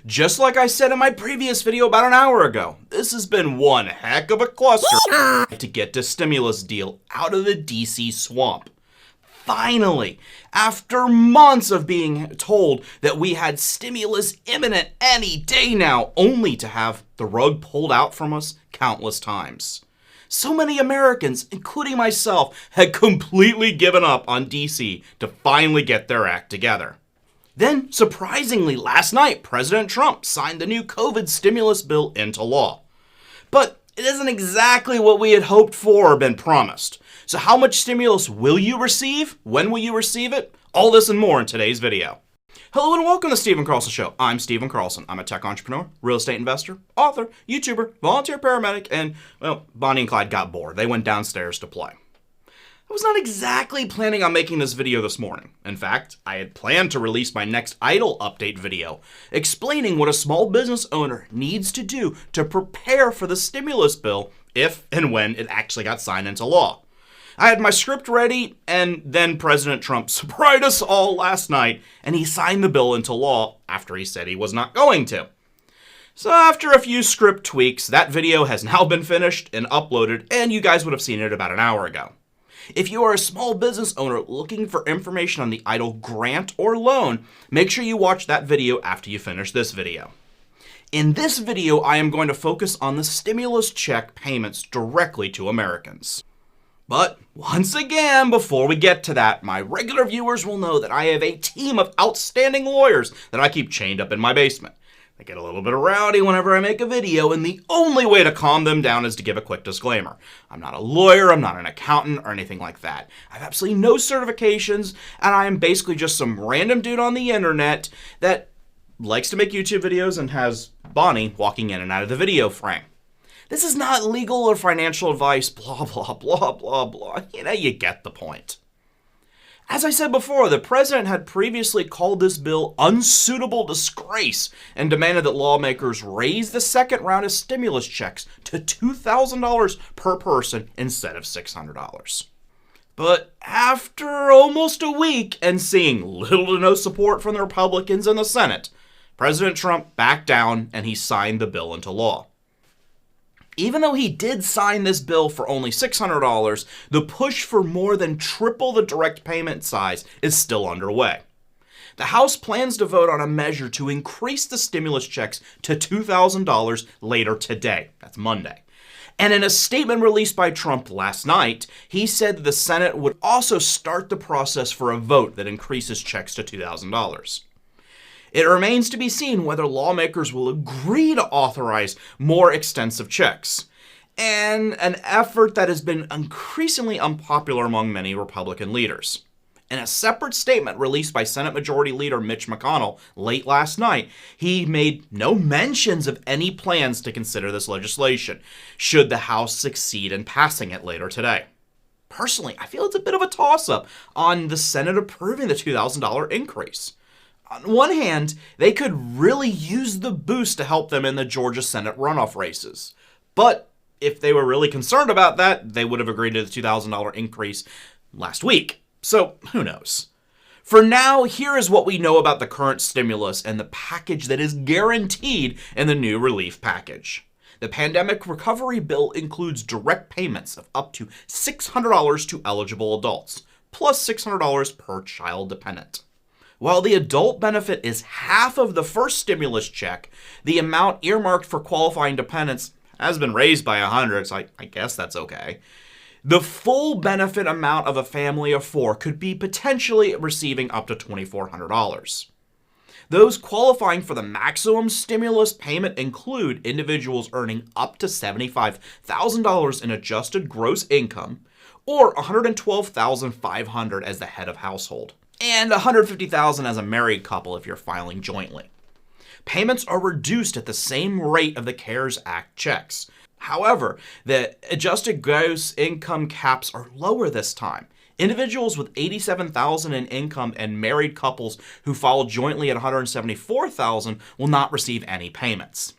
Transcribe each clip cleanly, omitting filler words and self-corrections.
Just like I said in my previous video about an hour ago, this has been one heck of a cluster to get the stimulus deal out of the DC swamp. Finally, after months of being told that we had stimulus imminent any day now, only to have the rug pulled out from us countless times. So many Americans, including myself, had completely given up on DC to finally get their act together. Then, surprisingly, last night, President Trump signed the new COVID stimulus bill into law. But it isn't exactly what we had hoped for or been promised. So how much stimulus will you receive? When will you receive it? All this and more in today's video. Hello and welcome to the Stephen Carlson Show. I'm Stephen Carlson. I'm a tech entrepreneur, real estate investor, author, YouTuber, volunteer paramedic, and, well, Bonnie and Clyde got bored. They went downstairs to play. I was not exactly planning on making this video this morning. In fact, I had planned to release my next EIDL update video, explaining what a small business owner needs to do to prepare for the stimulus bill if and when it actually got signed into law. I had my script ready, and then President Trump surprised us all last night, and he signed the bill into law after he said he was not going to. So after a few script tweaks, that video has now been finished and uploaded, and you guys would have seen it about an hour ago. If you are a small business owner looking for information on the EIDL grant or loan, make sure you watch that video after you finish this video. In this video, I am going to focus on the stimulus check payments directly to Americans. But once again, before we get to that, my regular viewers will know that I have a team of outstanding lawyers that I keep chained up in my basement. They get a little bit rowdy whenever I make a video, and the only way to calm them down is to give a quick disclaimer. I'm not a lawyer, I'm not an accountant, or anything like that. I have absolutely no certifications, and I am basically just some random dude on the internet that likes to make YouTube videos and has Bonnie walking in and out of the video frame. This is not legal or financial advice, blah, blah, blah, blah, blah. You get the point. As I said before, the president had previously called this bill unsuitable disgrace and demanded that lawmakers raise the second round of stimulus checks to $2,000 per person instead of $600. But after almost a week and seeing little to no support from the Republicans in the Senate, President Trump backed down and he signed the bill into law. Even though he did sign this bill for only $600, the push for more than triple the direct payment size is still underway. The House plans to vote on a measure to increase the stimulus checks to $2,000 later today. That's Monday. And in a statement released by Trump last night, he said that the Senate would also start the process for a vote that increases checks to $2,000. It remains to be seen whether lawmakers will agree to authorize more extensive checks, and an effort that has been increasingly unpopular among many Republican leaders. In a separate statement released by Senate Majority Leader Mitch McConnell late last night, he made no mentions of any plans to consider this legislation, should the House succeed in passing it later today. Personally, I feel it's a bit of a toss-up on the Senate approving the $2,000 increase. On one hand, they could really use the boost to help them in the Georgia Senate runoff races. But if they were really concerned about that, they would have agreed to the $2,000 increase last week. So who knows? For now, here is what we know about the current stimulus and the package that is guaranteed in the new relief package. The pandemic recovery bill includes direct payments of up to $600 to eligible adults, plus $600 per child dependent. While the adult benefit is half of the first stimulus check, the amount earmarked for qualifying dependents has been raised by $100, so I guess that's okay. The full benefit amount of a family of four could be potentially receiving up to $2,400. Those qualifying for the maximum stimulus payment include individuals earning up to $75,000 in adjusted gross income, or $112,500 as the head of household, and $150,000 as a married couple if you're filing jointly. Payments are reduced at the same rate of the CARES Act checks. However, the adjusted gross income caps are lower this time. Individuals with $87,000 in income and married couples who file jointly at $174,000 will not receive any payments.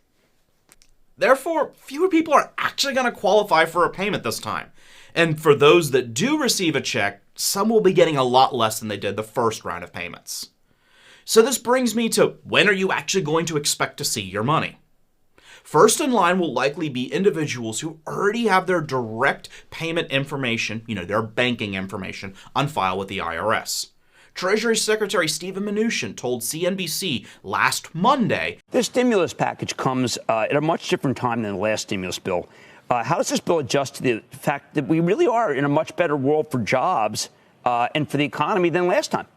Therefore, fewer people are actually going to qualify for a payment this time. And for those that do receive a check, some will be getting a lot less than they did the first round of payments. So this brings me to, when are you actually going to expect to see your money? First in line will likely be individuals who already have their direct payment information, their banking information, on file with the IRS. Treasury Secretary Steven Mnuchin told CNBC last Monday, "This stimulus package comes at a much different time than the last stimulus bill. How does this bill adjust to the fact that we really are in a much better world for jobs and for the economy than last time?"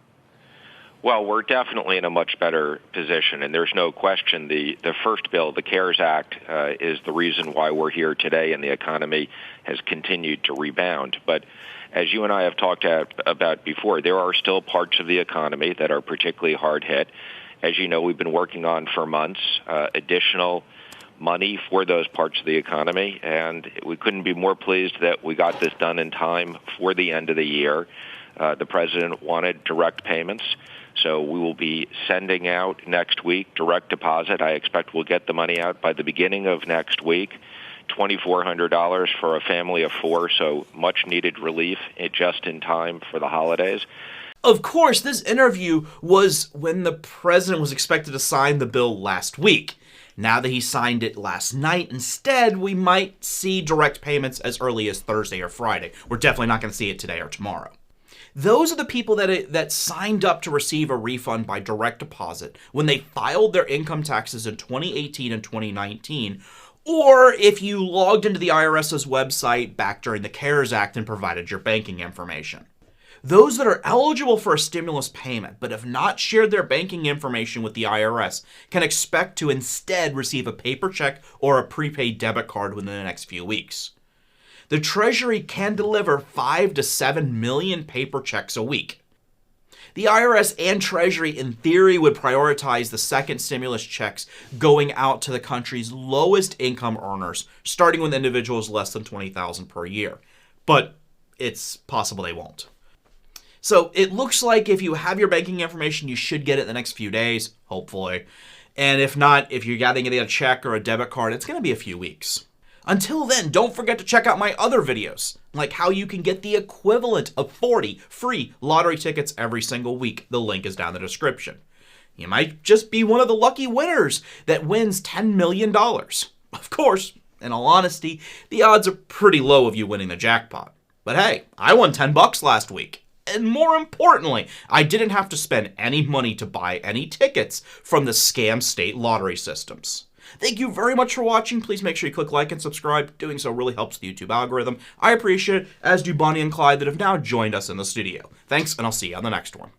Well, we're definitely in a much better position, and there's no question the first bill, the CARES Act, is the reason why we're here today, and the economy has continued to rebound. But as you and I have talked about before, there are still parts of the economy that are particularly hard hit. As you know, we've been working on for months additional money for those parts of the economy, and we couldn't be more pleased that we got this done in time for the end of the year. The president wanted direct payments. So we will be sending out next week direct deposit. I expect we'll get the money out by the beginning of next week. $2,400 for a family of four, so much needed relief just in time for the holidays. Of course, this interview was when the president was expected to sign the bill last week. Now that he signed it last night, instead, we might see direct payments as early as Thursday or Friday. We're definitely not going to see it today or tomorrow. Those are the people that signed up to receive a refund by direct deposit when they filed their income taxes in 2018 and 2019, or if you logged into the IRS's website back during the CARES Act and provided your banking information. Those that are eligible for a stimulus payment but have not shared their banking information with the IRS can expect to instead receive a paper check or a prepaid debit card within the next few weeks. The Treasury can deliver 5 to 7 million paper checks a week. The IRS and Treasury, in theory, would prioritize the second stimulus checks going out to the country's lowest income earners, starting with individuals less than $20,000 per year. But it's possible they won't. So it looks like if you have your banking information, you should get it in the next few days, hopefully. And if not, if you're getting a check or a debit card, it's going to be a few weeks. Until then, don't forget to check out my other videos, like how you can get the equivalent of 40 free lottery tickets every single week. The link is down in the description. You might just be one of the lucky winners that wins $10 million. Of course, in all honesty, the odds are pretty low of you winning the jackpot. But hey, I won $10 last week. And more importantly, I didn't have to spend any money to buy any tickets from the scam state lottery systems. Thank you very much for watching. Please make sure you click like and subscribe. Doing so really helps the YouTube algorithm. I appreciate it, as do Bonnie and Clyde that have now joined us in the studio. Thanks, and I'll see you on the next one.